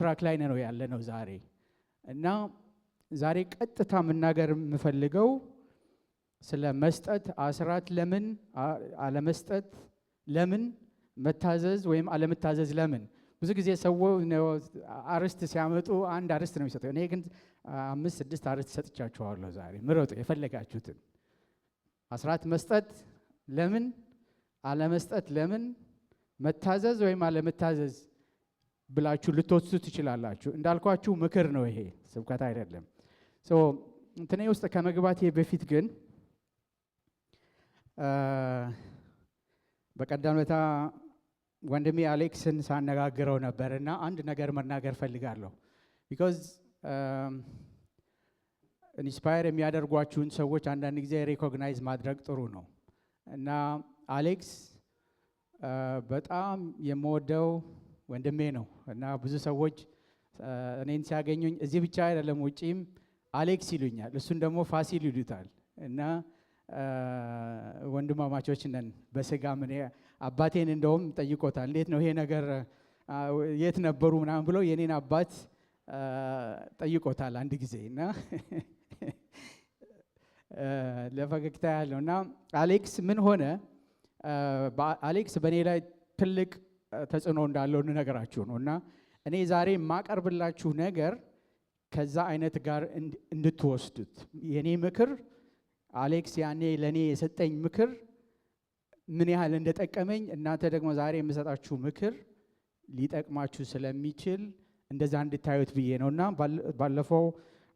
ትራክ ላይ ነው ያለነው ዛሬ እና ዛሬ ቀጥታ መናገር የምፈልገው ስለ መስጠት፣ አስራት ለምን አለመስጠት፣ ለምን መታዘዝ ወይም አለመታዘዝ ለምን። ብዙ ጊዜ ሰዎች አርስት ሲያመጡ አንድ አርስት ነው የሚሰጠው። እኔ ግን 5-6 አርስት ሰጥቻችኋለሁ ዛሬ። ምረጡ የፈለጋችሁትን። አስራት መስጠት ለምን፣ አለመስጠት ለምን፣ መታዘዝ ወይም አለመታዘዝ ብላችሁ ልትወስዱ ትችላላችሁ። እንዳልኳችሁ ምክር ነው ይሄ፣ ስብከት አይደለም። እንትኔ ውስጥ ከመግባቴ በፊት ግን በቀደም ዕለት ወንድሜ አሌክስን ሳነጋግረው ነበር እና አንድ ነገር መናገር ፈልጋለሁ። ቢኮዝ ኢንስፓየር የሚያደርጓችሁን ሰዎች አንዳንድ ጊዜ ሪኮግናይዝ ማድረግ ጥሩ ነው እና አሌክስ በጣም የምወደው ወንድሜ ነው እና ብዙ ሰዎች እኔን ሲያገኙኝ እዚህ ብቻ አይደለም ውጪም አሌክስ ይሉኛል፣ እሱን ደግሞ ፋሲል ይሉታል እና ወንድማማቾች ነን በስጋ። ምን አባቴን እንደውም ጠይቆታል፣ እንዴት ነው ይሄ ነገር የት ነበሩ ምናምን ብሎ የኔን አባት ጠይቆታል አንድ ጊዜ እና ለፈገግታ ያለው እና አሌክስ ምን ሆነ፣ አሌክስ በእኔ ላይ ትልቅ ተጽዕኖ እንዳለው እንነግራችሁ ነው እና እኔ ዛሬ የማቀርብላችሁ ነገር ከዛ አይነት ጋር እንድትወስዱት የኔ ምክር አሌክስ ያኔ ለኔ የሰጠኝ ምክር ምን ያህል እንደጠቀመኝ እናንተ ደግሞ ዛሬ የምሰጣችሁ ምክር ሊጠቅማችሁ ስለሚችል እንደዛ እንድታዩት ብዬ ነውና ባለፈው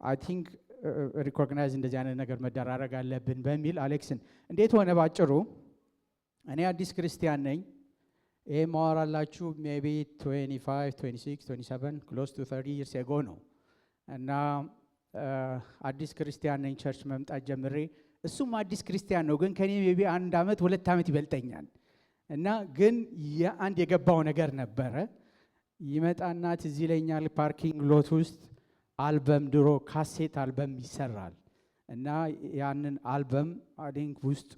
አይ ቲንክ ሪኮግናይዝ እንደዚህ አይነት ነገር መደራረግ አለብን በሚል አሌክስን እንዴት ሆነ ባጭሩ እኔ አዲስ ክርስቲያን ነኝ። ይሄ ማወራላችሁ ሜቢ 25 26 27 ክሎዝ ቱ 30 years ago ነው እና አዲስ ክርስቲያን ነኝ። ቸርች መምጣት ጀምሬ እሱም አዲስ ክርስቲያን ነው፣ ግን ከኔ ሜቢ 1 ዓመት 2 ዓመት ይበልጠኛል እና ግን የአንድ የገባው ነገር ነበረ። ይመጣና ትዝ ይለኛል ፓርኪንግ ሎት ውስጥ አልበም፣ ድሮ ካሴት አልበም ይሰራል እና ያንን አልበም አዲንክ ውስጡ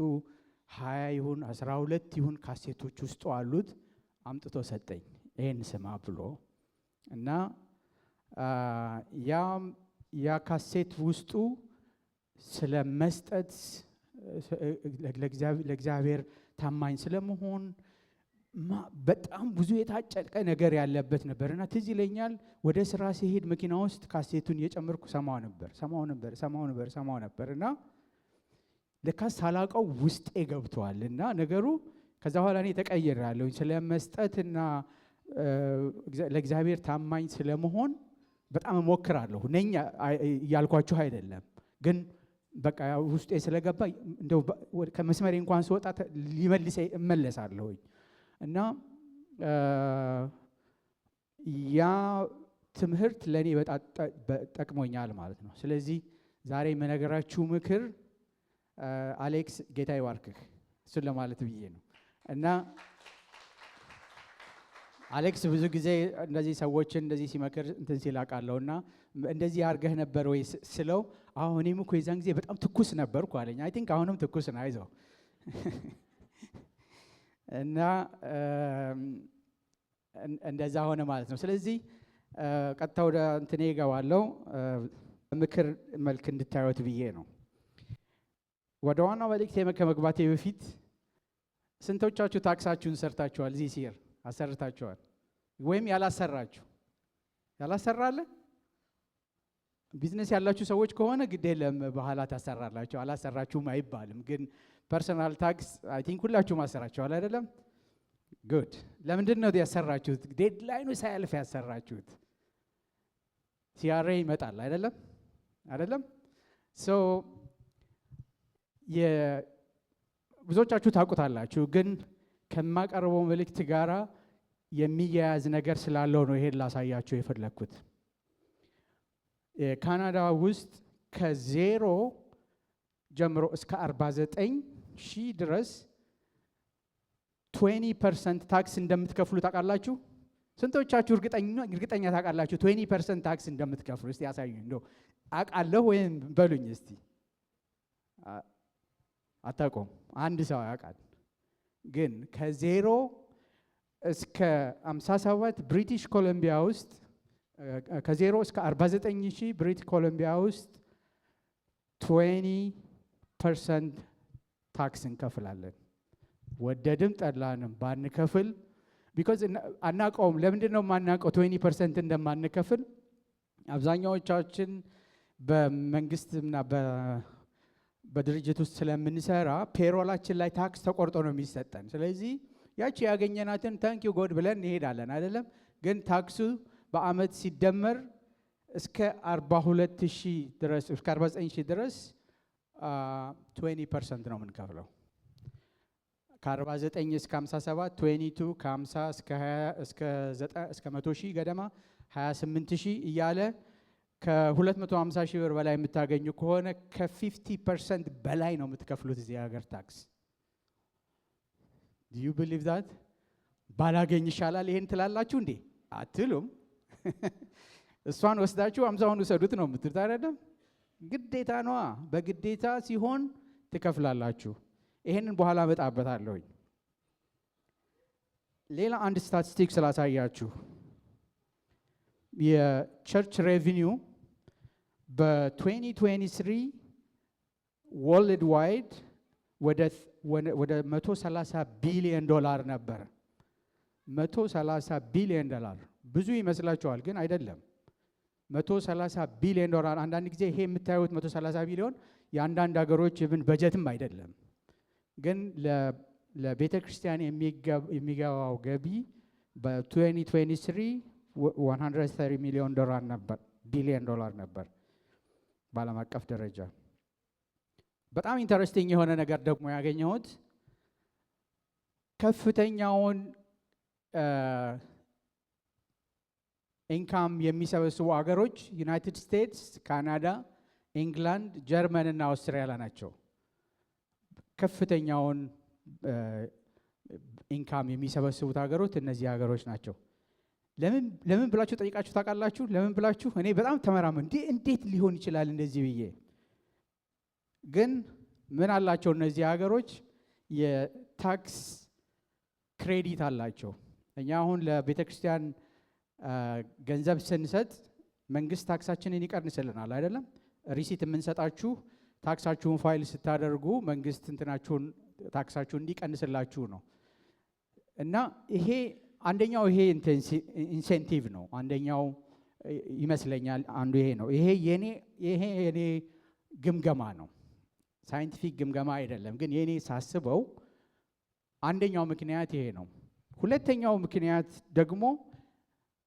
20 ይሁን 12 ይሁን ካሴቶች ውስጡ አሉት። አምጥቶ ሰጠኝ ይሄን ስማ ብሎ እና ያ ካሴት ውስጡ ስለ መስጠት፣ ለእግዚአብሔር ታማኝ ስለመሆን በጣም ብዙ የታጨቀ ነገር ያለበት ነበርና ትዝ ይለኛል ወደ ስራ ሲሄድ መኪና ውስጥ ካሴቱን የጨመርኩ ሰማው ነበር እና ለካስ ሳላውቀው ውስጤ ገብቷል እና ነገሩ ከዛ በኋላ እኔ ተቀይሬያለሁ። ስለ መስጠትና ለእግዚአብሔር ታማኝ ስለመሆን በጣም እሞክራለሁ። ነኝ እያልኳችሁ አይደለም፣ ግን በቃ ውስጤ ስለገባ እንደው ከመስመሬ እንኳን ስወጣ ሊመልሰኝ እመለሳለሁ እና ያ ትምህርት ለኔ በጣም ጠቅሞኛል ማለት ነው። ስለዚህ ዛሬ የምነግራችሁ ምክር አሌክስ ጌታ ይባርክህ እሱን ለማለት ብዬ ነው እና አሌክስ ብዙ ጊዜ እንደዚህ ሰዎችን እንደዚህ ሲመክር እንትን ሲል አውቃለሁ እና እንደዚህ አድርገህ ነበር ወይ ስለው አሁን እኔም እኮ የዛን ጊዜ በጣም ትኩስ ነበርኩ አለኝ። አይ ቲንክ አሁንም ትኩስ ነው፣ አይዞህ እና እንደዛ ሆነ ማለት ነው። ስለዚህ ቀጥታ ወደ እንትኔ እገባለሁ። ምክር መልክ እንድታዩት ብዬ ነው። ወደ ዋናው መልእክቴ ከመግባቴ በፊት ስንቶቻችሁ ታክሳችሁን ሰርታችኋል? እዚህ ሲር አሰርታችኋል ወይም ያላሰራችሁ? ያላሰራለ ቢዝነስ ያላችሁ ሰዎች ከሆነ ግድ የለም በኋላ ታሰራላችሁ፣ አላሰራችሁም አይባልም። ግን ፐርሰናል ታክስ አይ ቲንክ ሁላችሁም አሰራችኋል አይደለም? ጉድ። ለምንድን ነው ያሰራችሁት? ዴድላይኑ ሳያልፍ ያሰራችሁት። ሲአርኤ ይመጣል አይደለም? ሶ ብዙዎቻችሁ ታውቁታላችሁ፣ ግን ከማቀርበው መልእክት ጋራ የሚያያዝ ነገር ስላለው ነው ይሄን ላሳያችሁ የፈለኩት። ካናዳ ውስጥ ከ0 ጀምሮ እስከ 49,000 ድረስ 20% ታክስ እንደምትከፍሉ ታውቃላችሁ? ስንቶቻችሁ እርግጠኛ ታውቃላችሁ 20% ታክስ እንደምትከፍሉ? እስቲ ያሳዩኝ። እንደው አውቃለሁ ወይም በሉኝ እስቲ። አታውቁም? አንድ ሰው ያውቃል። ግን ከ0 እስከ 57 ብሪቲሽ ኮሎምቢያ ውስጥ ከ0 እስከ 49,000 ብሪቲሽ ኮሎምቢያ ውስጥ 20% ታክስ እንከፍላለን። ወደድም ጠላንም ባንከፍል ቢኮዝ አናውቀውም። ለምንድን ነው የማናውቀው 20% እንደማንከፍል? አብዛኛዎቻችን በመንግስትና በድርጅት ውስጥ ስለምንሰራ ፔሮላችን ላይ ታክስ ተቆርጦ ነው የሚሰጠን። ስለዚህ ያቺ ያገኘናትን ታንክ ዩ ጎድ ብለን እንሄዳለን አይደለም። ግን ታክሱ በአመት ሲደመር እስከ 42,000 ድረስ እስከ 49,000 ድረስ 20% ነው የምንከፍለው። ከ49 እስከ 57 22 ከ50 እስከ 20 እስከ 100,000 ገደማ 28,000 እያለ ከ250,000 ብር በላይ የምታገኙ ከሆነ ከ50% በላይ ነው የምትከፍሉት እዚህ ሀገር ታክስ። Do you believe that? ባላገኝ ይሻላል ይሄን ትላላችሁ እንዴ? አትሉም። እሷን ወስዳችሁ 50ውን ውሰዱት ነው የምትሉት አይደለም? ግዴታ ነዋ። በግዴታ ሲሆን ትከፍላላችሁ። ይሄንን በኋላ እመጣበታለሁኝ። ሌላ አንድ ስታቲስቲክስ ስላሳያችሁ የቸርች ሬቪኒው በ2023 ወርልድ ዋይድ ወደ 130 ቢሊዮን ዶላር ነበር። 130 ቢሊዮን ዶላር ብዙ ይመስላችኋል፣ ግን አይደለም። 130 ቢሊዮን ዶላር አንዳንድ ጊዜ ይሄ የምታዩት 130 ቢሊዮን የአንዳንድ ሀገሮች ብን በጀትም አይደለም። ግን ለቤተ ክርስቲያን የሚገባው ገቢ በ2023 130 ሚሊዮን ዶላር ነበር፣ ቢሊዮን ዶላር ነበር በዓለም አቀፍ ደረጃ። በጣም ኢንተረስቲንግ የሆነ ነገር ደግሞ ያገኘሁት ከፍተኛውን ኢንካም የሚሰበስቡ ሀገሮች ዩናይትድ ስቴትስ፣ ካናዳ፣ ኢንግላንድ፣ ጀርመን እና አውስትራሊያ ናቸው። ከፍተኛውን ኢንካም የሚሰበስቡት ሀገሮች እነዚህ ሀገሮች ናቸው። ለምን ብላችሁ ጠይቃችሁ ታውቃላችሁ? ለምን ብላችሁ እኔ በጣም ተመራመን እንዴት ሊሆን ይችላል እንደዚህ ብዬ። ግን ምን አላቸው እነዚህ ሀገሮች? የታክስ ክሬዲት አላቸው። እኛ አሁን ለቤተ ክርስቲያን ገንዘብ ስንሰጥ መንግስት ታክሳችንን ይቀንስልናል አይደለም? ሪሲት የምንሰጣችሁ ታክሳችሁን ፋይል ስታደርጉ መንግስት እንትናችሁን ታክሳችሁን እንዲቀንስላችሁ ነው። እና ይሄ አንደኛው ይሄ ኢንሴንቲቭ ነው። አንደኛው ይመስለኛል አንዱ ይሄ ነው። ይሄ የኔ ግምገማ ነው፣ ሳይንቲፊክ ግምገማ አይደለም። ግን የኔ ሳስበው አንደኛው ምክንያት ይሄ ነው። ሁለተኛው ምክንያት ደግሞ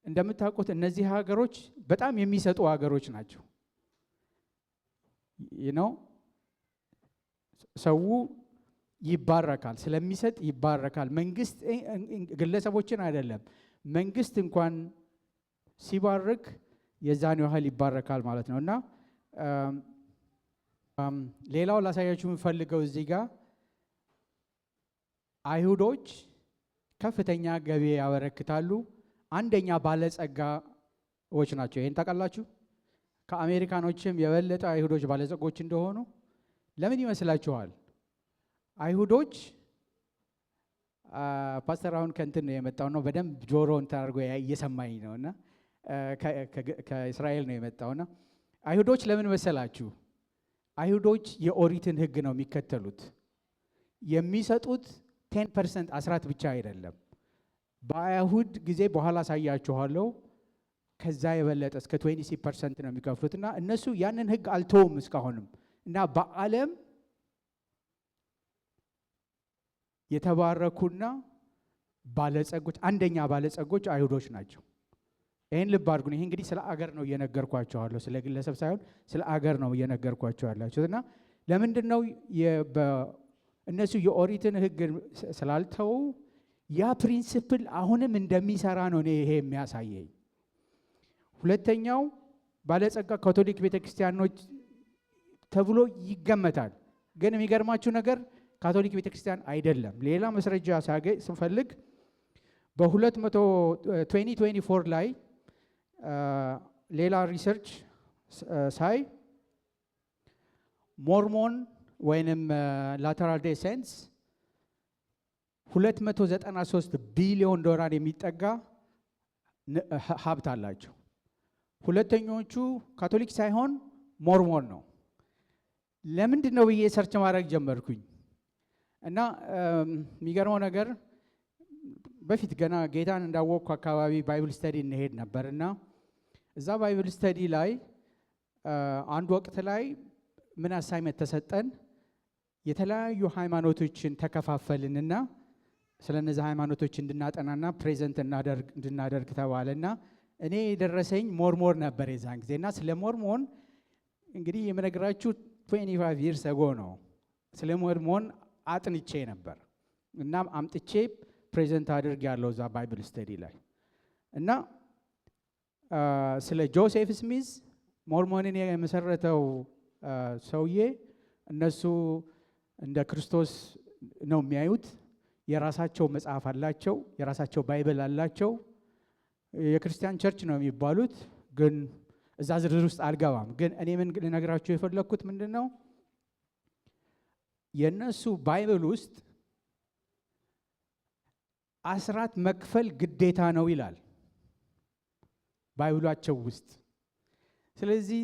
እንደምታውቁት እነዚህ ሀገሮች በጣም የሚሰጡ ሀገሮች ናቸው። ሰው ይባረካል፣ ስለሚሰጥ ይባረካል። መንግስት ግለሰቦችን አይደለም፣ መንግስት እንኳን ሲባርክ የዛን ያህል ይባረካል ማለት ነው። እና ሌላው ላሳያችሁ የምፈልገው እዚህ ጋር አይሁዶች ከፍተኛ ገቢ ያበረክታሉ። አንደኛ ባለጸጋዎች ናቸው። ይሄን ታውቃላችሁ? ከአሜሪካኖችም የበለጠ አይሁዶች ባለጸጎች እንደሆኑ ለምን ይመስላችኋል? አይሁዶች ፓስተር አሁን ከእንትን ነው የመጣው ነው በደንብ ጆሮን ተናርጎ እየሰማኝ ነውና ከእስራኤል ነው የመጣውና አይሁዶች ለምን መሰላችሁ? አይሁዶች የኦሪትን ሕግ ነው የሚከተሉት። የሚሰጡት 10% አስራት ብቻ አይደለም። በአይሁድ ጊዜ በኋላ ሳያችኋለሁ ከዛ የበለጠ እስከ 20% ነው የሚከፍሉትና እነሱ ያንን ሕግ አልተውም እስካሁንም። እና በዓለም የተባረኩና ባለጸጎች አንደኛ ባለጸጎች አይሁዶች ናቸው። ይሄን ልብ አድርጉ። ይሄ እንግዲህ ስለ አገር ነው እየነገርኳቸዋለሁ፣ ስለ ግለሰብ ሳይሆን ስለ አገር ነው እየነገርኳቸው ያላችሁት። እና ለምንድን ነው እነሱ የኦሪትን ሕግ ስላልተው ያ ፕሪንሲፕል አሁንም እንደሚሰራ ነው ይሄ የሚያሳየኝ። ሁለተኛው ባለጸጋ ካቶሊክ ቤተክርስቲያኖች ተብሎ ይገመታል። ግን የሚገርማችሁ ነገር ካቶሊክ ቤተክርስቲያን አይደለም። ሌላ መስረጃ ስንፈልግ በ2024 ላይ ሌላ ሪሰርች ሳይ ሞርሞን ወይንም ላተራል ዴይ ሴንትስ 293 ቢሊዮን ዶላር የሚጠጋ ሀብት አላቸው። ሁለተኞቹ ካቶሊክ ሳይሆን ሞርሞን ነው። ለምንድን ነው ብዬ ሰርች ማድረግ ጀመርኩኝ እና የሚገርመው ነገር በፊት ገና ጌታን እንዳወቅኩ አካባቢ ባይብል ስተዲ እንሄድ ነበርና እዛ ባይብል ስተዲ ላይ አንድ ወቅት ላይ ምን አሳይመንት ተሰጠን። የተለያዩ ሃይማኖቶችን ተከፋፈልንና ስለነዚህ ሃይማኖቶች እንድናጠናና ፕሬዘንት እንድናደርግ ተባለና እኔ የደረሰኝ ሞርሞን ነበር የዛን ጊዜና ስለ ሞርሞን እንግዲህ የምነግራችሁ 25 years ago ነው። ስለ ሞርሞን አጥንቼ ነበር እና አምጥቼ ፕሬዘንት አድርግ ያለው እዛ ባይብል ስተዲ ላይ እና ስለ ጆሴፍ ስሚዝ ሞርሞንን የመሰረተው ሰውዬ እነሱ እንደ ክርስቶስ ነው የሚያዩት። የራሳቸው መጽሐፍ አላቸው፣ የራሳቸው ባይብል አላቸው። የክርስቲያን ቸርች ነው የሚባሉት፣ ግን እዛ ዝርዝር ውስጥ አልገባም። ግን እኔ ምን ልነግራችሁ የፈለኩት ምንድነው የነሱ ባይብል ውስጥ አስራት መክፈል ግዴታ ነው ይላል ባይብላቸው ውስጥ። ስለዚህ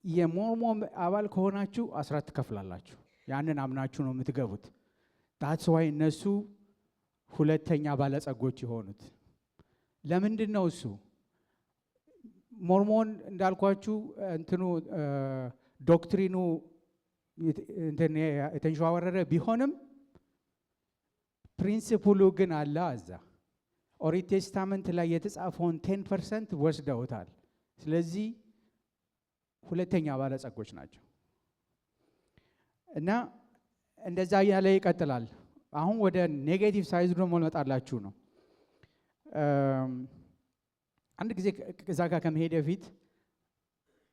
የሞርሞን አባል ከሆናችሁ አስራት ትከፍላላችሁ። ያንን አምናችሁ ነው የምትገቡት። that's why እነሱ ሁለተኛ ባለጸጎች የሆኑት። ለምንድን ነው እሱ? ሞርሞን እንዳልኳችሁ እንትኑ ዶክትሪኑ የተንሸዋወረረ ቢሆንም ፕሪንሲፕሉ ግን አለ። እዛ ኦሪት ቴስታመንት ላይ የተጻፈውን 10% ወስደውታል። ስለዚህ ሁለተኛ ባለጸጎች ናቸው እና እንደዛ ያለ ይቀጥላል። አሁን ወደ ኔጌቲቭ ሳይዝ ደግሞ መጣላችሁ ነው። አንድ ጊዜ እዛ ጋር ከመሄድ በፊት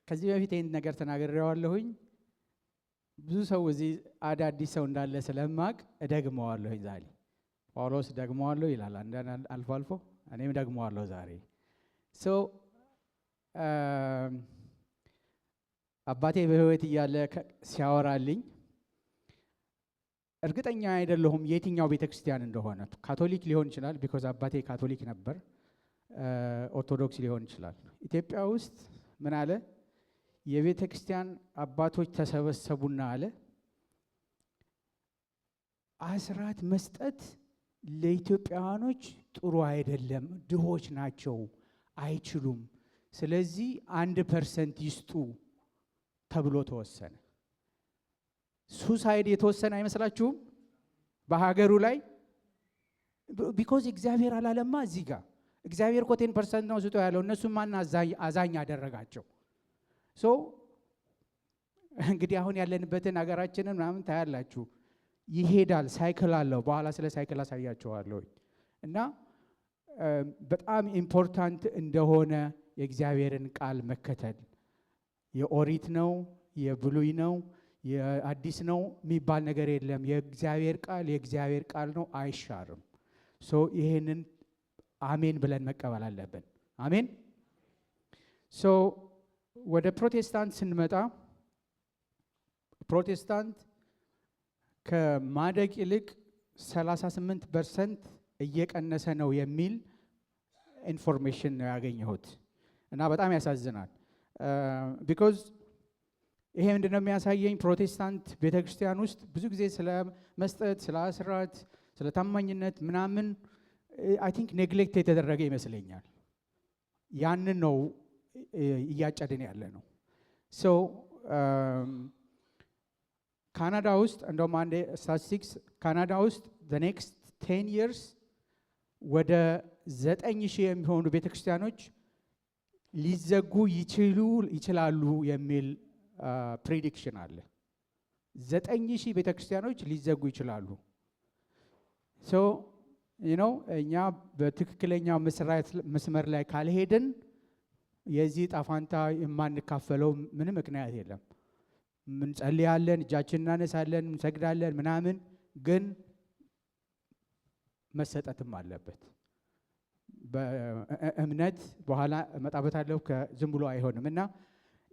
ከዚህ በፊት ይህን ነገር ተናግሬዋለሁኝ። ብዙ ሰው እዚህ አዳዲስ ሰው እንዳለ ስለማቅ እደግመዋለሁኝ። ዛሬ ጳውሎስ ደግመዋለሁ ይላል አንዳንድ አልፎ አልፎ፣ እኔም ደግመዋለሁ ዛሬ። አባቴ በህይወት እያለ ሲያወራልኝ እርግጠኛ አይደለሁም የትኛው ቤተክርስቲያን እንደሆነ። ካቶሊክ ሊሆን ይችላል፣ ቢኮዝ አባቴ ካቶሊክ ነበር። ኦርቶዶክስ ሊሆን ይችላል። ኢትዮጵያ ውስጥ ምን አለ? የቤተክርስቲያን አባቶች ተሰበሰቡና አለ አስራት መስጠት ለኢትዮጵያውያኖች ጥሩ አይደለም፣ ድሆች ናቸው፣ አይችሉም። ስለዚህ 1% ይስጡ ተብሎ ተወሰነ። ሱሳይድ የተወሰነ አይመስላችሁም? በሀገሩ ላይ ቢኮዝ እግዚአብሔር አላለማ። እዚህ ጋር እግዚአብሔር እኮ 10% ነው ስጡ ያለው። እነሱ ማን አዛኝ አደረጋቸው? እንግዲህ አሁን ያለንበትን ሀገራችንን ምናምን ታያላችሁ። ይሄዳል፣ ሳይክል አለው። በኋላ ስለ ሳይክል አሳያችኋለሁ። እና በጣም ኢምፖርታንት እንደሆነ የእግዚአብሔርን ቃል መከተል። የኦሪት ነው የብሉይ ነው የአዲስ ነው የሚባል ነገር የለም። የእግዚአብሔር ቃል ነው፣ አይሻርም። ይሄንን አሜን ብለን መቀበል አለብን። አሜን። ወደ ፕሮቴስታንት ስንመጣ ፕሮቴስታንት ከማደግ ይልቅ 38% እየቀነሰ ነው የሚል ኢንፎርሜሽን ነው ያገኘሁት እና በጣም ያሳዝናል። ቢኮዝ ይሄ ምንድነው የሚያሳየኝ? ፕሮቴስታንት ቤተክርስቲያን ውስጥ ብዙ ጊዜ ስለ መስጠት፣ ስለ አስራት፣ ስለ ታማኝነት ምናምን አይ ቲንክ ኔግሌክት የተደረገ ይመስለኛል። ያንን ነው እያጨድን ያለ ነው። ካናዳ ውስጥ እንደውም አንድ ስታቲስቲክስ ካናዳ ውስጥ the next 10 years ወደ 9,000 የሚሆኑ ቤተክርስቲያኖች ሊዘጉ ይችላሉ የሚል ፕሬዲክሽን አለ። 9,000 ቤተክርስቲያኖች ሊዘጉ ይችላሉ። እኛ በትክክለኛው መስመር ላይ ካልሄድን የዚህ ጣፋንታ የማንካፈለው ምንም ምክንያት የለም። እንጸልያለን፣ እጃችን እናነሳለን፣ እንሰግዳለን ምናምን፣ ግን መሰጠትም አለበት። በእምነት በኋላ እመጣበታለሁ፣ ዝም ብሎ አይሆንም። እና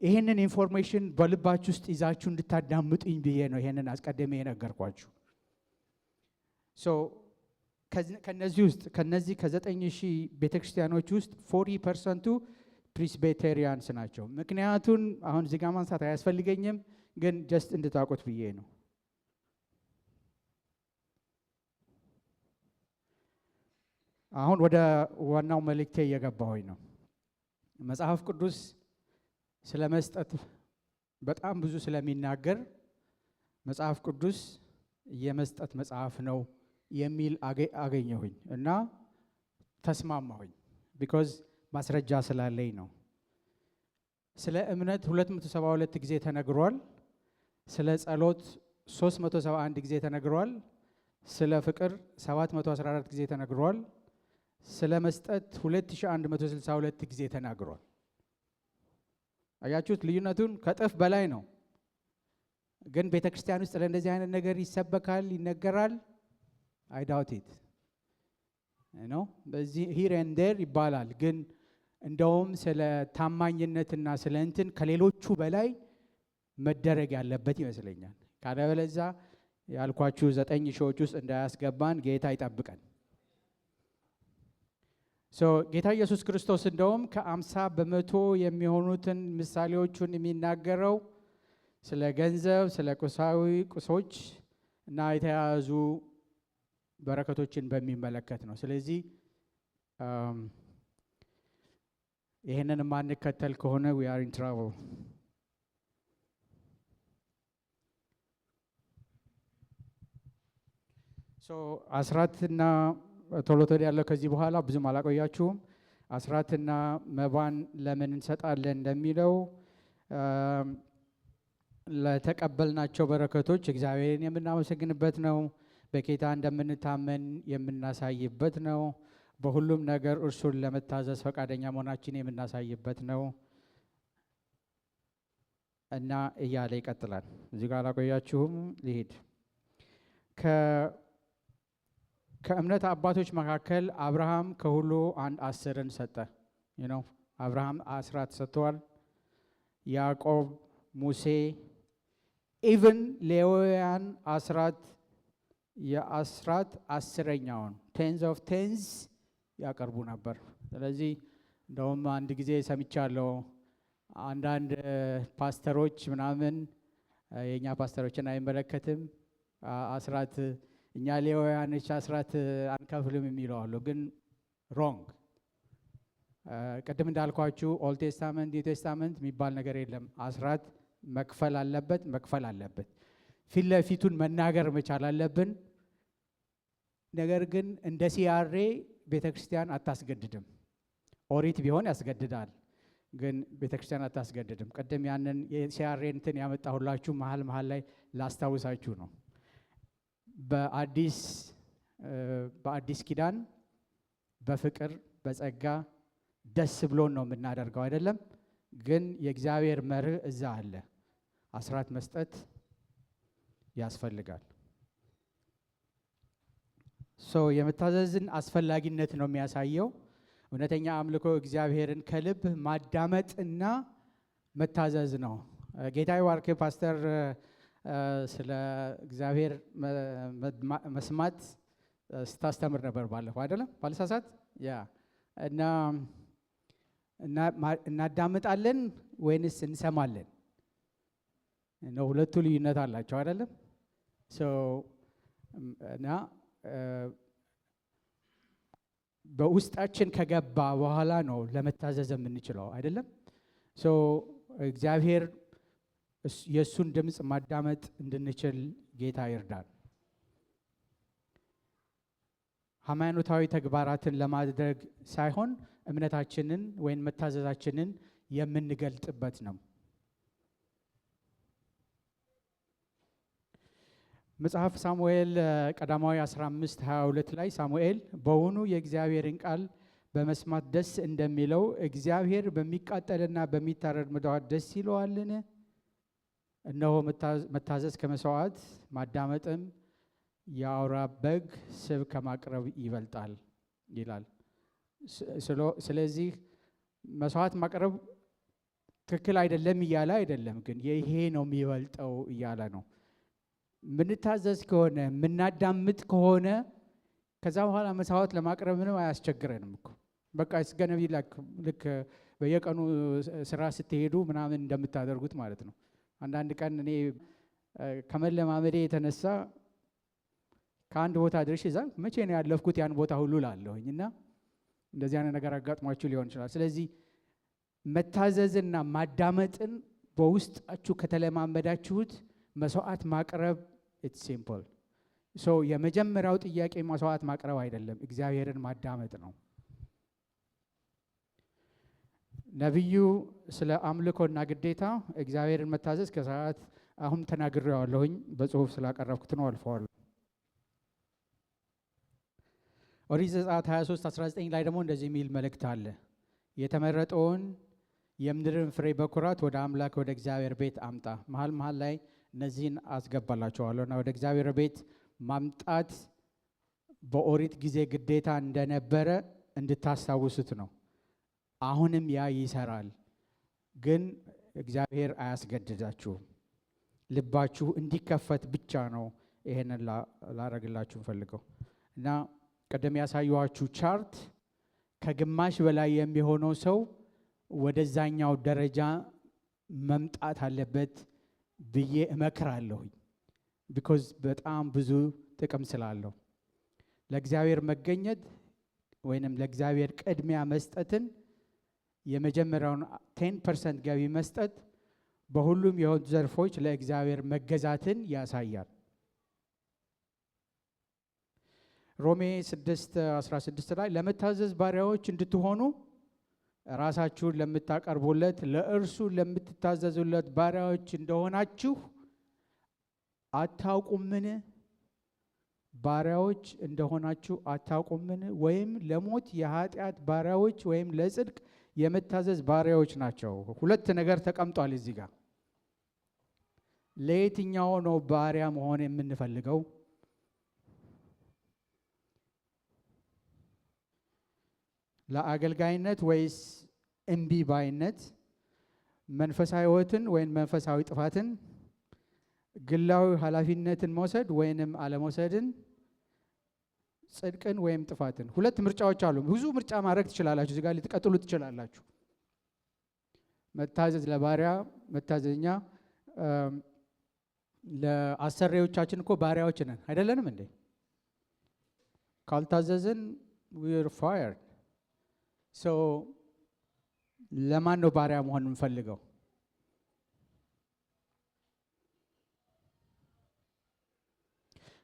ይሄንን ኢንፎርሜሽን በልባችሁ ውስጥ ይዛችሁ እንድታዳምጡኝ ብዬ ነው ይሄንን አስቀድሜ የነገርኳችሁ። ከነዚህ ከ9,000 ቤተክርስቲያኖች ውስጥ 40% ፕሪስቤቴሪያንስ ናቸው። ምክንያቱን አሁን እዚህ ጋር ማንሳት አያስፈልገኝም፣ ግን ጀስት እንድታውቁት ብዬ ነው። አሁን ወደ ዋናው መልእክቴ እየገባሁኝ ነው። መጽሐፍ ቅዱስ ስለ መስጠት በጣም ብዙ ስለሚናገር መጽሐፍ ቅዱስ የመስጠት መጽሐፍ ነው የሚል አገኘሁኝ እና ተስማማሁኝ። ቢኮዝ ማስረጃ ስላለኝ ነው። ስለ እምነት 272 ጊዜ ተነግሯል። ስለ ጸሎት 371 ጊዜ ተነግሯል። ስለ ፍቅር 714 ጊዜ ተነግሯል። ስለ መስጠት 2162 ጊዜ ተናግሯል። አያችሁት ልዩነቱን? ከጥፍ በላይ ነው። ግን ቤተ ክርስቲያን ውስጥ ለእንደዚህ አይነት ነገር ይሰበካል፣ ይነገራል። አይ ዳውት ኢት ነው። በዚህ ሂር ኤንድ ዴር ይባላል። ግን እንደውም ስለ ታማኝነትና ስለ እንትን ከሌሎቹ በላይ መደረግ ያለበት ይመስለኛል። ካለበለዚያ ያልኳችሁ 9 ሺዎች ውስጥ እንዳያስገባን ጌታ ይጠብቀን። ጌታ ኢየሱስ ክርስቶስ እንደውም ከ50 በመቶ የሚሆኑትን ምሳሌዎቹን የሚናገረው ስለ ገንዘብ፣ ስለ ቁሳዊ ቁሶች እና የተያያዙ በረከቶችን በሚመለከት ነው። ስለዚህ ይህንን የማንከተል ከሆነ we are in trouble። አስራትና ቶሎ ያለው ከዚህ በኋላ ብዙም አላቆያችሁም። አስራትና መባን ለምን እንሰጣለን እንደሚለው ለተቀበልናቸው በረከቶች እግዚአብሔርን የምናመሰግንበት ነው። በጌታ እንደምንታመን የምናሳይበት ነው። በሁሉም ነገር እርሱን ለመታዘዝ ፈቃደኛ መሆናችን የምናሳይበት ነው እና እያለ ይቀጥላል። እዚህ ጋር አላቆያችሁም፣ ልሂድ። ከእምነት አባቶች መካከል አብርሃም ከሁሉ 10ን ሰጠ። አብርሃም አስራት ሰጥቷል። ያዕቆብ፣ ሙሴ፣ ኢቭን ሌዋውያን የአስራት 10ኛውን ቴንዝ ኦፍ ቴንዝ ያቀርቡ ነበር። ስለዚህ እንደውም አንድ ጊዜ ሰምቻለሁ አንዳንድ ፓስተሮች ምናምን የእኛ ፓስተሮችን አይመለከትም አስራት እኛ ሌዋውያኖች አስራት አንከፍልም የሚለው አሉ። ግን ሮንግ። ቅድም እንዳልኳችሁ ኦልድ ቴስታመንት ኒው ቴስታመንት የሚባል ነገር የለም። አስራት መክፈል አለበት። ፊት ለፊቱን መናገር መቻል አለብን። ነገር ግን እንደ ሲያሬ ቤተ ክርስቲያን አታስገድድም። ኦሪት ቢሆን ያስገድዳል፣ ግን ቤተ ክርስቲያን አታስገድድም። ቅድም ያንን የሲያሬ እንትን ያመጣሁላችሁ መሀል ላይ ላስታውሳችሁ ነው። በአዲስ ኪዳን በፍቅር በጸጋ ደስ ብሎን ነው የምናደርገው አይደለም። ግን የእግዚአብሔር መርህ እዛ አለ። አስራት መስጠት ያስፈልጋል። የመታዘዝን አስፈላጊነት ነው የሚያሳየው። እውነተኛ አምልኮ እግዚአብሔርን ከልብ ማዳመጥና መታዘዝ ነው። ጌታ ይባርክ። ፓስተር ስለ እግዚአብሔር መስማት ስታስተምር ነበር ባለፈው አይደለም ባልሳሳት። እናዳምጣለን ወይንስ እንሰማለን ነው? ሁለቱ ልዩነት አላቸው አይደለም? እና በውስጣችን ከገባ በኋላ ነው ለመታዘዝ የምንችለው አይደለም? እግዚአብሔር የእሱን ድምፅ ማዳመጥ እንድንችል ጌታ ይርዳል። ሃይማኖታዊ ተግባራትን ለማድረግ ሳይሆን እምነታችንን ወይም መታዘዛችንን የምንገልጥበት ነው። መጽሐፍ ሳሙኤል ቀዳማዊ 15:22 ላይ ሳሙኤል በውኑ የእግዚአብሔርን ቃል በመስማት ደስ እንደሚለው እግዚአብሔር በሚቃጠልና በሚታረድ መስዋዕት ደስ ይለዋልን? እነሆ መታዘዝ ከመስዋዕት ማዳመጥም የአውራ በግ ስብ ከማቅረብ ይበልጣል ይላል። ስለዚህ መስዋዕት ማቅረብ ትክክል አይደለም እያለ አይደለም፣ ግን ይሄ ነው የሚበልጠው እያለ ነው። ምንታዘዝ ከሆነ ምናዳምጥ ከሆነ ከዛ በኋላ መስዋዕት ለማቅረብ ምንም አያስቸግረንም እኮ። በቃ እስገነቢ ልክ በየቀኑ ስራ ስትሄዱ ምናምን እንደምታደርጉት ማለት ነው። አንዳንድ ቀን እኔ ከመለማመዴ የተነሳ ከአንድ ቦታ ድርሽ እዛ መቼ ነው ያለፍኩት ያን ቦታ ሁሉ ላለሁኝ እና እንደዚህ አይነት ነገር አጋጥሟችሁ ሊሆን ይችላል። ስለዚህ መታዘዝና ማዳመጥን በውስጣችሁ ከተለማመዳችሁት መስዋዕት ማቅረብ ኢትስ ሲምፕል። ሶ የመጀመሪያው ጥያቄ መስዋዕት ማቅረብ አይደለም፣ እግዚአብሔርን ማዳመጥ ነው። ነቢዩ ስለ አምልኮና ግዴታ እግዚአብሔርን መታዘዝ ከሰዓት አሁን ተናግሬዋለሁኝ፣ በጽሁፍ ስላቀረብኩት ነው አልፈዋለሁ። ኦሪት ዘጸአት 23:19 ላይ ደግሞ እንደዚህ የሚል መልእክት አለ። የተመረጠውን የምድርን ፍሬ በኩራት ወደ አምላክ ወደ እግዚአብሔር ቤት አምጣ። መሀል ላይ እነዚህን አስገባላቸዋለሁ እና ወደ እግዚአብሔር ቤት ማምጣት በኦሪት ጊዜ ግዴታ እንደነበረ እንድታስታውሱት ነው። አሁንም ያ ይሰራል፣ ግን እግዚአብሔር አያስገድዳችሁም። ልባችሁ እንዲከፈት ብቻ ነው ይሄንን ላረግላችሁ ፈልገው እና ቀደም ያሳየኋችሁ ቻርት ከግማሽ በላይ የሚሆነው ሰው ወደዛኛው ደረጃ መምጣት አለበት ብዬ እመክራለሁኝ። ቢኮዝ በጣም ብዙ ጥቅም ስላለው ለእግዚአብሔር መገኘት ወይንም ለእግዚአብሔር ቅድሚያ መስጠትን የመጀመሪያውን 10% ገቢ መስጠት በሁሉም የህይወት ዘርፎች ለእግዚአብሔር መገዛትን ያሳያል። ሮሜ 6:16 ላይ ለመታዘዝ ባሪያዎች እንድትሆኑ ራሳችሁን ለምታቀርቡለት ለእርሱ ለምትታዘዙለት ባሪያዎች እንደሆናችሁ አታውቁምን? ባሪያዎች እንደሆናችሁ አታውቁምን? ወይም ለሞት የኃጢአት ባሪያዎች ወይም ለጽድቅ የመታዘዝ ባሪያዎች ናቸው። ሁለት ነገር ተቀምጧል እዚህ ጋር። ለየትኛው ነው ባሪያ መሆን የምንፈልገው? ለአገልጋይነት ወይስ እምቢ ባይነት? መንፈሳዊ ህይወትን ወይም መንፈሳዊ ጥፋትን? ግላዊ ኃላፊነትን መውሰድ ወይንም አለመውሰድን? ጽድቅን ወይም ጥፋትን? ሁለት ምርጫዎች አሉ። ብዙ ምርጫ ማድረግ ትችላላችሁ። እዚህ ጋር ልትቀጥሉ ትችላላችሁ። መታዘዝ ለባሪያ መታዘዝኛ ለአሰሪዎቻችን እኮ ባሪያዎች ነን አይደለንም እንዴ? ካልታዘዝን we're fired። ሶ ለማን ነው ባሪያ መሆን የምንፈልገው?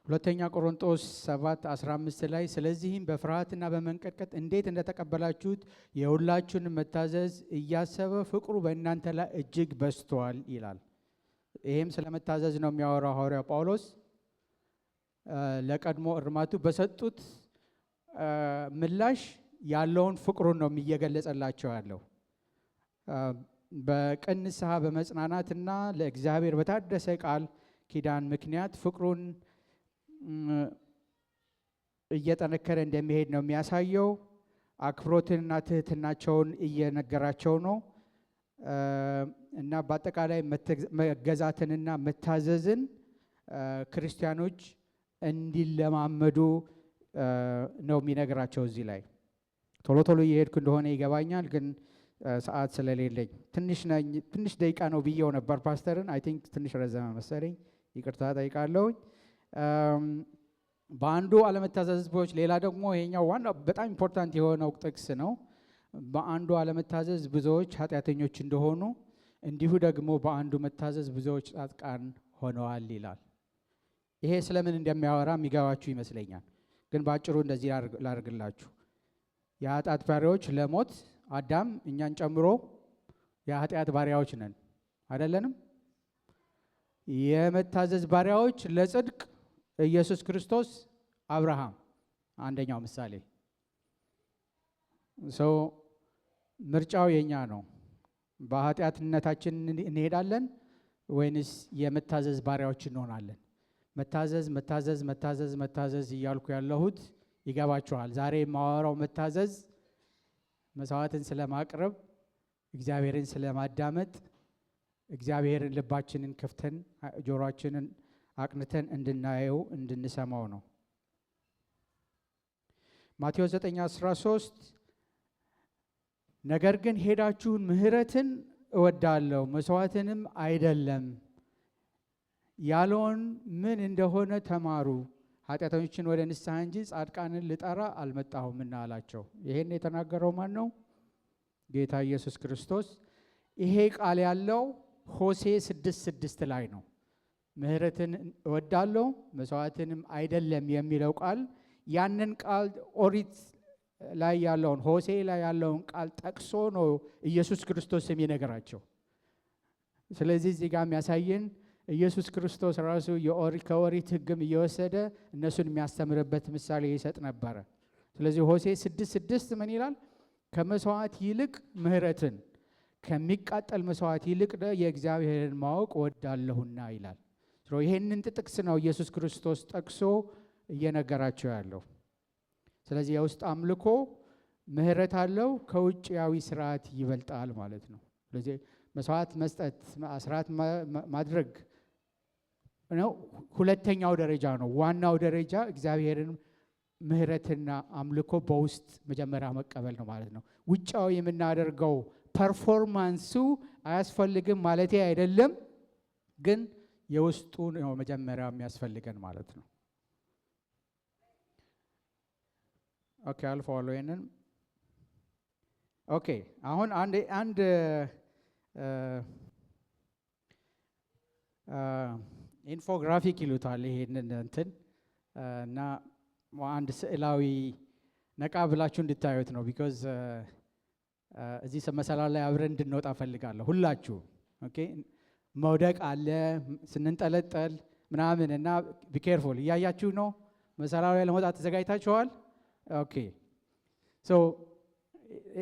ሁለተኛ ቆሮንቶስ 7:15 ላይ ስለዚህም በፍርሃትና በመንቀጥቀጥ እንዴት እንደተቀበላችሁት የሁላችሁንም መታዘዝ እያሰበ ፍቅሩ በእናንተ ላይ እጅግ በዝቷል ይላል። ይህም ስለመታዘዝ ነው የሚያወራው ሐዋርያው ጳውሎስ። ለቀድሞ እርማቱ በሰጡት ምላሽ ያለውን ፍቅሩን ነው እየገለጸላቸው ያለው። በቅን ንስሐ በመጽናናትና ለእግዚአብሔር በታደሰ ቃል ኪዳን ምክንያት ፍቅሩን እየጠነከረ እንደሚሄድ ነው የሚያሳየው። አክብሮትንና ትህትናቸውን እየነገራቸው ነው እና በአጠቃላይ መገዛትንና መታዘዝን ክርስቲያኖች እንዲለማመዱ ነው የሚነግራቸው። እዚህ ላይ ቶሎ እየሄድኩ እንደሆነ ይገባኛል፣ ግን ሰዓት ስለሌለኝ ትንሽ ደቂቃ ነው ብዬው ነበር ፓስተርን። አይ ቲንክ ትንሽ ረዘመ መሰለኝ፣ ይቅርታ ጠይቃለሁኝ። በአንዱ አለመታዘዝ ህዝቦች፣ ሌላ ደግሞ ይሄኛው ዋና በጣም ኢምፖርታንት የሆነው ጥቅስ ነው። በአንዱ አለመታዘዝ ብዙዎች ኃጢአተኞች እንደሆኑ እንዲሁ ደግሞ በአንዱ መታዘዝ ብዙዎች ጻድቃን ሆነዋል ይላል። ይሄ ስለምን እንደሚያወራ የሚገባችሁ ይመስለኛል፣ ግን በአጭሩ እንደዚህ ላድርግላችሁ። የኃጢአት ባሪያዎች ለሞት አዳም እኛን ጨምሮ የኃጢአት ባሪያዎች ነን አይደለንም? የመታዘዝ ባሪያዎች ለጽድቅ ኢየሱስ ክርስቶስ፣ አብርሃም አንደኛው ምሳሌ። ሰው ምርጫው የኛ ነው። በኃጢአትነታችን እንሄዳለን ወይንስ የመታዘዝ ባሪያዎች እንሆናለን? መታዘዝ እያልኩ ያለሁት ይገባችኋል። ዛሬ የማወራው መታዘዝ መስዋዕትን ስለማቅረብ፣ እግዚአብሔርን ስለማዳመጥ፣ እግዚአብሔርን ልባችንን ከፍተን ጆሮአችንን አቅንተን እንድናየው እንድንሰማው ነው። ማቴዎስ 9:13 ነገር ግን ሄዳችሁን ምሕረትን እወዳለሁ መስዋዕትንም አይደለም ያለውን ምን እንደሆነ ተማሩ። ኃጢአተኞችን ወደ ንስሐ እንጂ ጻድቃንን ልጠራ አልመጣሁምና አላቸው። ይሄን የተናገረው ማን ነው? ጌታ ኢየሱስ ክርስቶስ። ይሄ ቃል ያለው ሆሴ 6:6 ላይ ነው። ምሕረትን እወዳለሁ መስዋዕትንም አይደለም የሚለው ቃል ያንን ቃል ኦሪት ላይ ያለውን ሆሴ ላይ ያለውን ቃል ጠቅሶ ነው ኢየሱስ ክርስቶስ የሚነግራቸው። ስለዚህ እዚህ ጋር የሚያሳየን ኢየሱስ ክርስቶስ ራሱ ከኦሪት ሕግም እየወሰደ እነሱን የሚያስተምርበት ምሳሌ ይሰጥ ነበረ። ስለዚህ ሆሴ 6:6 ምን ይላል? ከመስዋዕት ይልቅ ምሕረትን ከሚቃጠል መስዋዕት ይልቅ የእግዚአብሔርን ማወቅ እወዳለሁና ይላል። ይሄንን ጥቅስ ነው ኢየሱስ ክርስቶስ ጠቅሶ እየነገራቸው ያለው። ስለዚህ የውስጥ አምልኮ ምሕረት አለው፣ ከውጭያዊ ስርዓት ይበልጣል ማለት ነው። ስለዚህ መስዋዕት መስጠት አስራት ማድረግ ነው ሁለተኛው ደረጃ ነው። ዋናው ደረጃ እግዚአብሔርን ምሕረትና አምልኮ በውስጥ መጀመሪያ መቀበል ነው ማለት ነው። ውጫዊ የምናደርገው ፐርፎርማንሱ አያስፈልግም ማለት አይደለም፣ ግን የውስጡ ነው መጀመሪያ የሚያስፈልገን ማለት ነው። ኦኬ አልፈዋለሁ ይሄንን። ኦኬ አሁን አንድ ኢንፎግራፊክ ይሉታል ይሄንን እንትን እና አንድ ስዕላዊ ነቃ ብላችሁ እንድታዩት ነው። ቢኮዝ እዚህ መሰላል ላይ አብረን እንድንወጣ ፈልጋለሁ ሁላችሁ። ኦኬ መውደቅ አለ ስንንጠለጠል ምናምን እና ቢኬርፉል እያያችሁ ነው። መሰላል ላይ ለመውጣት ተዘጋጅታችኋል? ኦኬ ሶ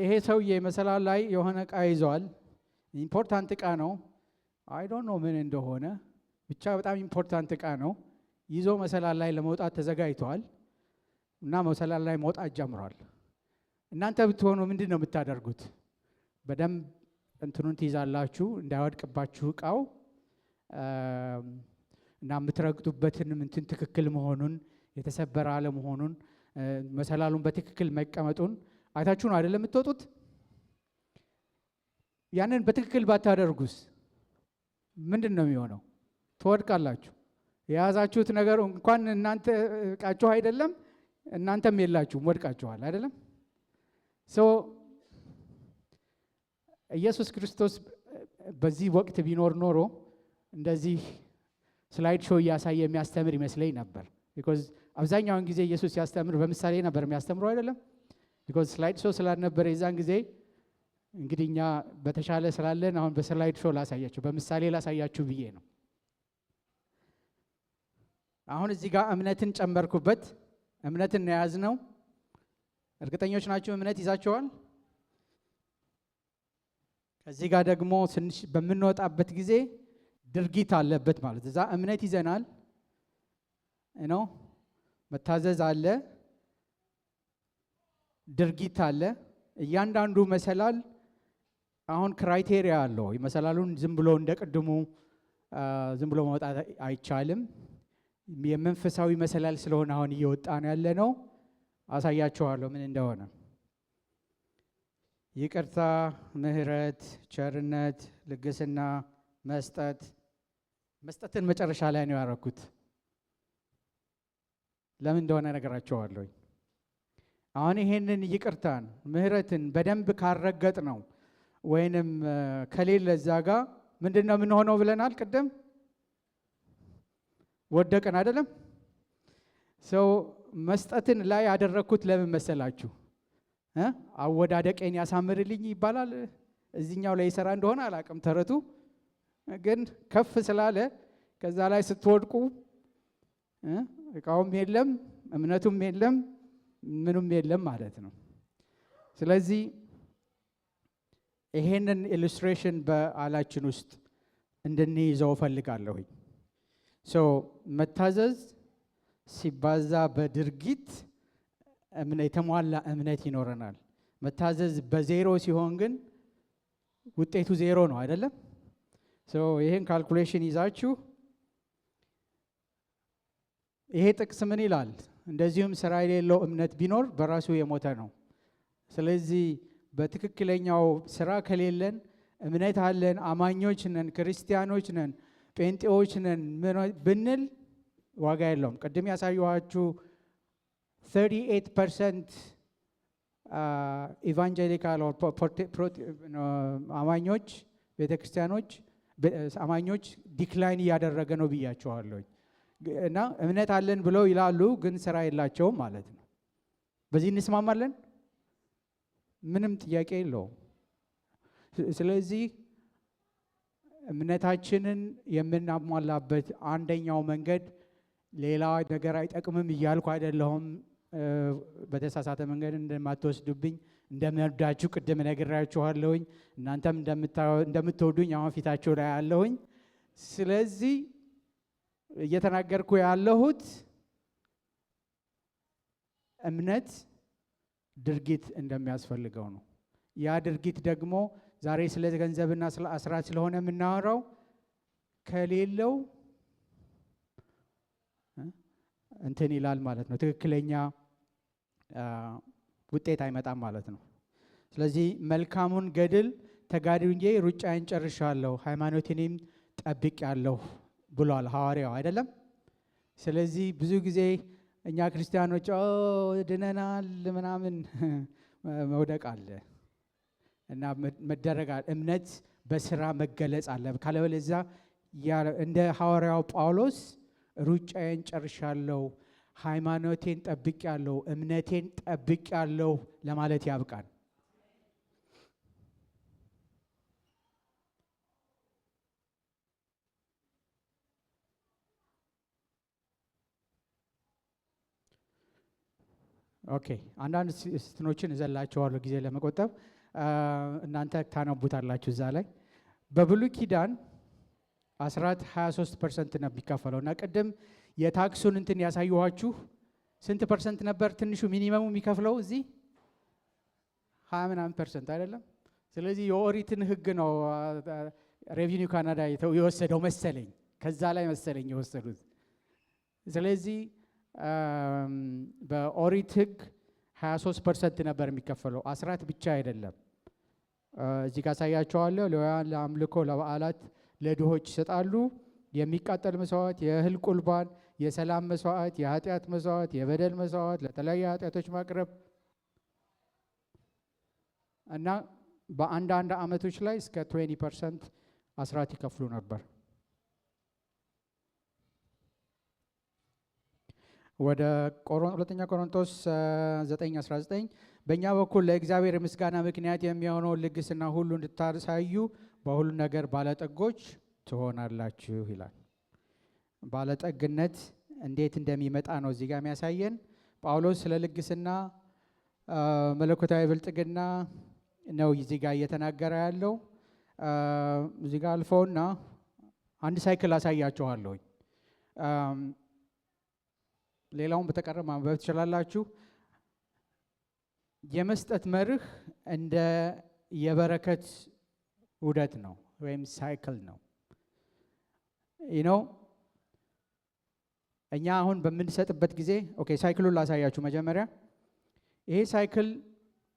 ይሄ ሰውዬ መሰላል ላይ የሆነ እቃ ይዟል። ኢምፖርታንት እቃ ነው። አይ ዶንት ኖ ምን እንደሆነ ብቻ በጣም ኢምፖርታንት እቃ ነው። ይዞ መሰላል ላይ ለመውጣት ተዘጋጅቷል እና መሰላል ላይ መውጣት ጀምሯል። እናንተ ብትሆኑ ምንድን ነው የምታደርጉት? በደንብ እንትኑን ትይዛላችሁ እንዳይወድቅባችሁ እቃው እና የምትረግጡበትንም እንትን ትክክል መሆኑን የተሰበረ አለመሆኑን መሰላሉን በትክክል መቀመጡን አይታችሁ ነው አይደለም የምትወጡት? ያንን በትክክል ባታደርጉስ ምንድን ነው የሚሆነው? ትወድቃላችሁ። የያዛችሁት ነገር እንኳን እናንተ እቃችሁ አይደለም እናንተም የላችሁም ወድቃችኋል አይደለም? ኢየሱስ ክርስቶስ በዚህ ወቅት ቢኖር ኖሮ እንደዚህ ስላይድ ሾው እያሳየ የሚያስተምር ይመስለኝ ነበር። ቢኮዝ አብዛኛውን ጊዜ ኢየሱስ ሲያስተምር በምሳሌ ነበር የሚያስተምረው አይደለም? ቢኮዝ ስላይድ ሾው ስላልነበረ የዛን ጊዜ እንግዲህ እኛ በተሻለ ስላለን አሁን በስላይድ ሾው ላሳያችሁ በምሳሌ ላሳያችሁ ብዬ ነው። አሁን እዚህ ጋር እምነትን ጨመርኩበት። እምነትን ነው የያዝነው። እርግጠኞች ናችሁ እምነት ይዛችኋል? ከዚህ ጋር ደግሞ ትንሽ በምንወጣበት ጊዜ ድርጊት አለበት ማለት እዛ እምነት ይዘናል ነው። መታዘዝ አለ፣ ድርጊት አለ። እያንዳንዱ መሰላል አሁን ክራይቴሪያ አለው። መሰላሉን ዝም ብሎ እንደ ቅድሙ ዝም ብሎ መውጣት አይቻልም። የመንፈሳዊ መሰላል ስለሆነ አሁን እየወጣን ያለ ነው። አሳያችኋለሁ ምን እንደሆነ። ይቅርታ፣ ምሕረት፣ ቸርነት፣ ልግስና፣ መስጠትን መጨረሻ ላይ ነው ያደረኩት። ለምን እንደሆነ ነገራችኋለሁ። አሁን ይሄንን ይቅርታን ምሕረትን በደንብ ካረገጥ ነው ወይንም ከሌለ እዛ ጋ ምንድነው የምንሆነው ብለናል ቅድም? ወደቀን አይደለም? ሰው መስጠትን ላይ ያደረኩት ለምን መሰላችሁ? አወዳደቄን ያሳምርልኝ ይባላል። እዚህኛው ላይ ይሰራ እንደሆነ አላቅም ተረቱ፣ ግን ከፍ ስላለ ከዛ ላይ ስትወድቁ እቃውም የለም እምነቱም የለም ምኑም የለም ማለት ነው። ስለዚህ ይሄንን ኢሉስትሬሽን በዓላችን ውስጥ እንድንይዘው እፈልጋለሁኝ። መታዘዝ ሲባዛ በድርጊት የተሟላ እምነት ይኖረናል። መታዘዝ በዜሮ ሲሆን ግን ውጤቱ ዜሮ ነው አይደለም? ይሄን ካልኩሌሽን ይዛችሁ ይሄ ጥቅስ ምን ይላል? እንደዚሁም ስራ የሌለው እምነት ቢኖር በራሱ የሞተ ነው። ስለዚህ በትክክለኛው ስራ ከሌለን እምነት አለን፣ አማኞች ነን፣ ክርስቲያኖች ነን፣ ጴንጤዎች ነን ብንል ዋጋ የለውም። ቅድም ያሳየኋችሁ 38% ኢቫንጀሊካል አማኞች ቤተክርስቲያኖች አማኞች ዲክላይን እያደረገ ነው ብያቸዋለሁ። እና እምነት አለን ብለው ይላሉ፣ ግን ስራ የላቸውም ማለት ነው። በዚህ እንስማማለን? ምንም ጥያቄ የለውም። ስለዚህ እምነታችንን የምናሟላበት አንደኛው መንገድ ሌላ ነገር አይጠቅምም እያልኩ አይደለሁም። በተሳሳተ መንገድ እንደማትወስዱብኝ እንደምወዳችሁ ቅድም ነግራችኋለሁኝ። እናንተም እንደምትወዱኝ አሁን ፊታችሁ ላይ አለሁኝ። ስለዚህ እየተናገርኩ ያለሁት እምነት ድርጊት እንደሚያስፈልገው ነው። ያ ድርጊት ደግሞ ዛሬ ስለ ገንዘብና ስለ አስራት ስለሆነ የምናወራው ከሌለው እንትን ይላል ማለት ነው። ትክክለኛ ውጤት አይመጣም ማለት ነው። ስለዚህ መልካሙን ገድል ተጋድዬ ሩጫዬን ጨርሻለሁ፣ ሃይማኖቴንም ጠብቄአለሁ ብሏል ሐዋርያው አይደለም? ስለዚህ ብዙ ጊዜ እኛ ክርስቲያኖች ድነናል ምናምን መውደቅ አለ እና መደረግ እምነት በስራ መገለጽ አለ። ካለበለዚያ እንደ ሐዋርያው ጳውሎስ ሩጫዬን ጨርሻለሁ፣ ሃይማኖቴን ጠብቄአለሁ፣ እምነቴን ጠብቄአለሁ ለማለት ያብቃል። ኦኬ፣ አንዳንድ ስትኖችን እዘላቸዋለሁ ጊዜ ለመቆጠብ፣ እናንተ ታነቡታላችሁ እዛ ላይ። በብሉይ ኪዳን አስራት 23% ነው የሚከፈለው እና ቅድም የታክሱን እንትን ያሳየኋችሁ ስንት ፐርሰንት ነበር ትንሹ ሚኒመሙ የሚከፍለው? እዚህ 20% አይደለም? ስለዚህ የኦሪትን ህግ ነው ሬቪኒው ካናዳ የወሰደው መሰለኝ፣ ከዛ ላይ መሰለኝ የወሰዱት። ስለዚህ በኦሪት ህግ 23% ነበር የሚከፈለው። አስራት ብቻ አይደለም። እዚህ ጋር አሳያቸዋለሁ። ሌዋውያን ለአምልኮ ለበዓላት ለድሆች ይሰጣሉ። የሚቃጠል መስዋዕት፣ የእህል ቁርባን፣ የሰላም መስዋዕት፣ የኃጢአት መስዋዕት፣ የበደል መስዋዕት፣ ለተለያዩ ኃጢአቶች ማቅረብ እና በአንዳንድ ዓመቶች ላይ እስከ 20% አስራት ይከፍሉ ነበር። ወደ ሁለተኛ ቆሮንቶስ 9:19 በእኛ በኩል ለእግዚአብሔር ምስጋና ምክንያት የሚሆነውን ልግስና ሁሉ እንድታሳዩ በሁሉ ነገር ባለጠጎች ትሆናላችሁ ይላል። ባለጠግነት እንዴት እንደሚመጣ ነው እዚህ ጋር የሚያሳየን። ጳውሎስ ስለ ልግስና መለኮታዊ ብልጥግና ነው እዚህ ጋር እየተናገረ ያለው። እዚህ ጋር አልፈውና አንድ ሳይክል አሳያችኋለሁኝ። ሌላውን በተቀረ ማንበብ ትችላላችሁ። የመስጠት መርህ እንደ የበረከት ውደት ነው ወይም ሳይክል ነው። እኛ አሁን በምንሰጥበት ጊዜ ኦኬ፣ ሳይክሉን ላሳያችሁ መጀመሪያ። ይሄ ሳይክል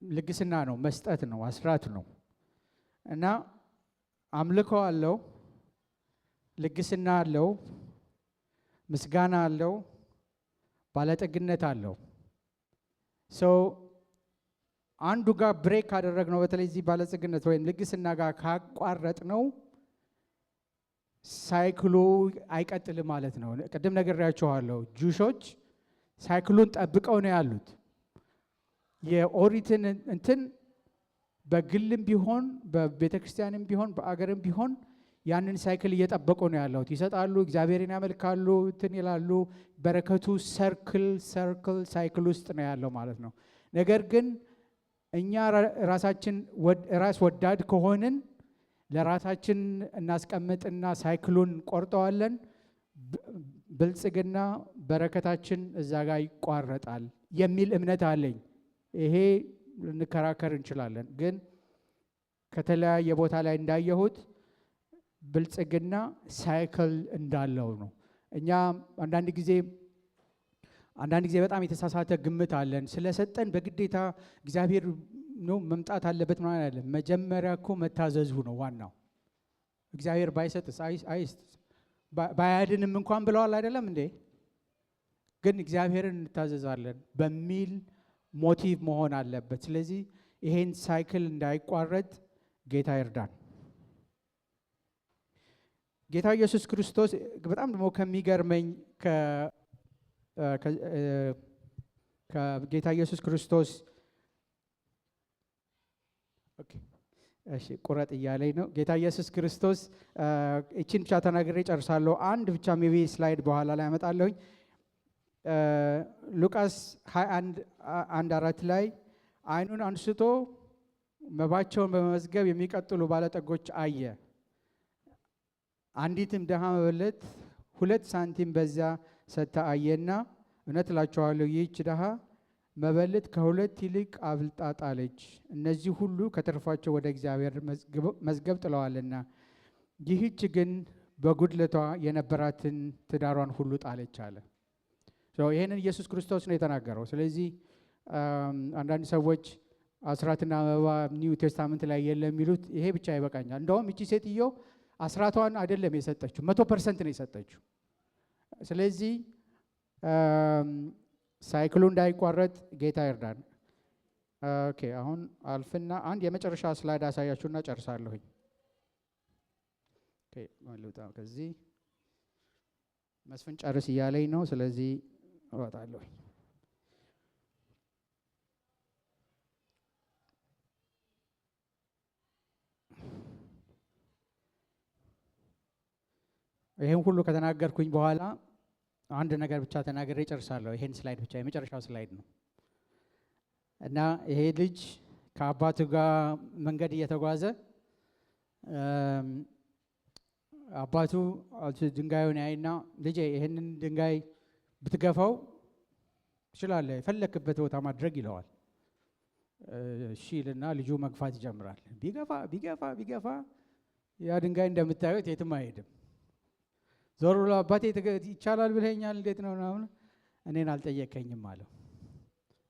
ልግስና ነው፣ መስጠት ነው፣ አስራት ነው እና አምልኮ አለው፣ ልግስና አለው፣ ምስጋና አለው፣ ባለጠግነት አለው። ሰው አንዱ ጋር ብሬክ ካደረግነው፣ በተለይ እዚህ ባለጠግነት ወይም ልግስና ጋር ካቋረጥ ነው ሳይክሉ አይቀጥልም ማለት ነው። ቅድም ነግሬያችኋለሁ። ጁሾች ሳይክሉን ጠብቀው ነው ያሉት። የኦሪትን እንትን በግልም ቢሆን በቤተ ክርስቲያንም ቢሆን በአገርም ቢሆን ያንን ሳይክል እየጠበቁ ነው ያሉት። ይሰጣሉ፣ እግዚአብሔርን ያመልካሉ፣ እንትን ይላሉ። በረከቱ ሰርክል ሳይክል ውስጥ ነው ያለው ማለት ነው። ነገር ግን እኛ ራሳችን ራስ ወዳድ ከሆንን ለራሳችን እናስቀምጥና ሳይክሉን ቆርጠዋለን። ብልጽግና በረከታችን እዛ ጋር ይቋረጣል የሚል እምነት አለኝ። ይሄ ልንከራከር እንችላለን፣ ግን ከተለያየ ቦታ ላይ እንዳየሁት ብልጽግና ሳይክል እንዳለው ነው። እኛ አንዳንድ ጊዜ በጣም የተሳሳተ ግምት አለን። ስለሰጠን በግዴታ እግዚአብሔር ነው መምጣት አለበት ማለት አይደለም። መጀመሪያ እኮ መታዘዙ ነው ዋናው። እግዚአብሔር ባይሰጥስ ባያድንም እንኳን ብለዋል አይደለም እንዴ? ግን እግዚአብሔርን እንታዘዛለን በሚል ሞቲቭ መሆን አለበት። ስለዚህ ይሄን ሳይክል እንዳይቋረጥ ጌታ ይርዳን። ጌታ ኢየሱስ ክርስቶስ በጣም ደግሞ ከሚገርመኝ ከጌታ ኢየሱስ ክርስቶስ እሺ ቁረጥ እያለኝ ነው። ጌታ ኢየሱስ ክርስቶስ እቺን ብቻ ተናግሬ ጨርሳለሁ። አንድ ብቻ ሜቢ ስላይድ በኋላ ላይ አመጣለሁኝ። ሉቃስ 21:4 ላይ ዓይኑን አንስቶ መባቸውን በመመዝገብ የሚቀጥሉ ባለጠጎች አየ። አንዲትም ድሃ መበለት 2 ሳንቲም በዚያ ሰጥታ አየና፣ እውነት እላችኋለሁ ይህች ድሃ መበለት ከሁለት ይልቅ አብልጣ ጣለች። እነዚህ ሁሉ ከትርፋቸው ወደ እግዚአብሔር መዝገብ ጥለዋልና፣ ይህች ግን በጉድለቷ የነበራትን ትዳሯን ሁሉ ጣለች አለ። ይህንን ኢየሱስ ክርስቶስ ነው የተናገረው። ስለዚህ አንዳንድ ሰዎች አስራትና መባ ኒው ቴስታመንት ላይ የለም የሚሉት ይሄ ብቻ ይበቃኛል። እንደውም እቺ ሴትዮ አስራቷን አይደለም የሰጠችው፣ 100% ነው የሰጠችው። ስለዚህ ሳይክሉ እንዳይቋረጥ ጌታ ይርዳን። ኦኬ አሁን አልፍና አንድ የመጨረሻ ስላይድ አሳያችሁና ጨርሳለሁኝ። ኦኬ ማለታ ከዚህ መስፍን ጨርስ እያለኝ ነው። ስለዚህ እወጣለሁ። ይሄን ሁሉ ከተናገርኩኝ በኋላ አንድ ነገር ብቻ ተናግሬ ጨርሳለሁ። ይሄን ስላይድ ብቻ የመጨረሻው ስላይድ ነው እና ይሄ ልጅ ከአባቱ ጋር መንገድ እየተጓዘ አባቱ ድንጋዩን ያይና ልጄ ይሄንን ድንጋይ ብትገፋው ትችላለህ፣ የፈለክበት ቦታ ማድረግ ይለዋል። እሺ ይልና ልጁ መግፋት ይጀምራል። ቢገፋ ያ ድንጋይ እንደምታዩት የትም አይሄድም። ዞር ብሎ አባቴ ይቻላል ብለኸኛል እንዴት ነው ምናምን፣ እኔን አልጠየቀኝም አለው።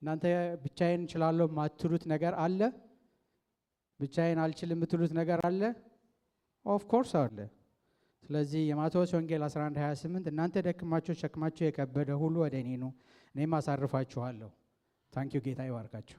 እናንተ ብቻዬን እችላለሁ የማትሉት ነገር አለ? ብቻዬን አልችልም የምትሉት ነገር አለ? ኦፍ ኮርስ አለ። ስለዚህ የማቴዎስ ወንጌል 11:28 እናንተ ደክማችሁ ሸክማችሁ የከበደ ሁሉ ወደ እኔ ኑ እኔም አሳርፋችኋለሁ። ታንኪዩ ጌታ ይባርካችሁ።